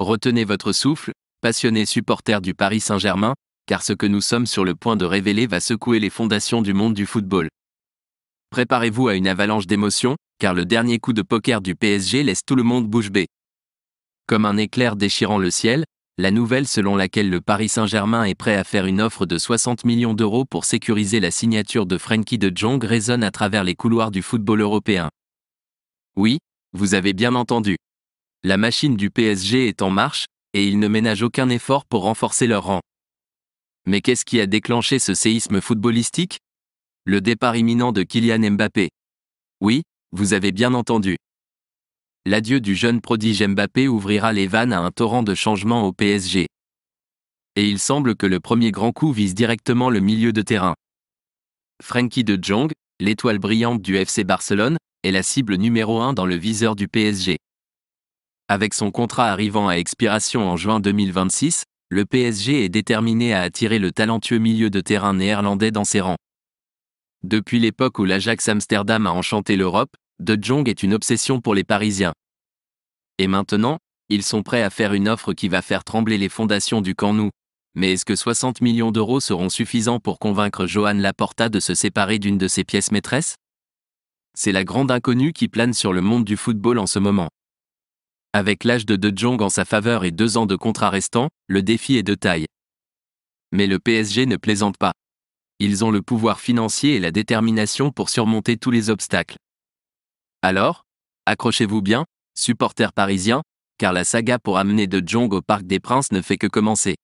Retenez votre souffle, passionnés supporters du Paris Saint-Germain, car ce que nous sommes sur le point de révéler va secouer les fondations du monde du football. Préparez-vous à une avalanche d'émotions, car le dernier coup de poker du PSG laisse tout le monde bouche bée. Comme un éclair déchirant le ciel, la nouvelle selon laquelle le Paris Saint-Germain est prêt à faire une offre de 60 millions d'euros pour sécuriser la signature de Frenkie de Jong résonne à travers les couloirs du football européen. Oui, vous avez bien entendu. La machine du PSG est en marche, et ils ne ménagent aucun effort pour renforcer leur rang. Mais qu'est-ce qui a déclenché ce séisme footballistique ? Le départ imminent de Kylian Mbappé. Oui, vous avez bien entendu. L'adieu du jeune prodige Mbappé ouvrira les vannes à un torrent de changements au PSG. Et il semble que le premier grand coup vise directement le milieu de terrain. Frenkie de Jong, l'étoile brillante du FC Barcelone, est la cible numéro 1 dans le viseur du PSG. Avec son contrat arrivant à expiration en juin 2026, le PSG est déterminé à attirer le talentueux milieu de terrain néerlandais dans ses rangs. Depuis l'époque où l'Ajax Amsterdam a enchanté l'Europe, De Jong est une obsession pour les Parisiens. Et maintenant, ils sont prêts à faire une offre qui va faire trembler les fondations du Camp Nou. Mais est-ce que 60 millions d'euros seront suffisants pour convaincre Joan Laporta de se séparer d'une de ses pièces maîtresses ? C'est la grande inconnue qui plane sur le monde du football en ce moment. Avec l'âge de Jong en sa faveur et 2 ans de contrat restant, le défi est de taille. Mais le PSG ne plaisante pas. Ils ont le pouvoir financier et la détermination pour surmonter tous les obstacles. Alors, accrochez-vous bien, supporters parisiens, car la saga pour amener De Jong au Parc des Princes ne fait que commencer.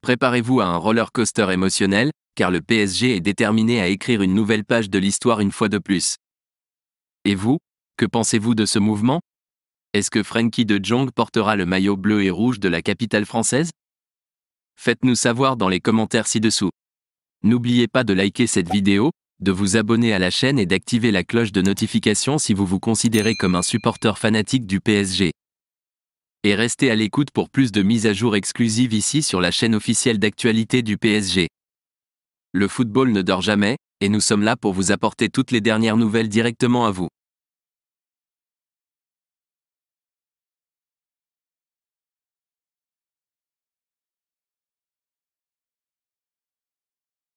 Préparez-vous à un roller coaster émotionnel, car le PSG est déterminé à écrire une nouvelle page de l'histoire une fois de plus. Et vous, que pensez-vous de ce mouvement ? Est-ce que Frenkie de Jong portera le maillot bleu et rouge de la capitale française ? Faites-nous savoir dans les commentaires ci-dessous. N'oubliez pas de liker cette vidéo, de vous abonner à la chaîne et d'activer la cloche de notification si vous vous considérez comme un supporter fanatique du PSG. Et restez à l'écoute pour plus de mises à jour exclusives ici sur la chaîne officielle d'actualité du PSG. Le football ne dort jamais, et nous sommes là pour vous apporter toutes les dernières nouvelles directement à vous.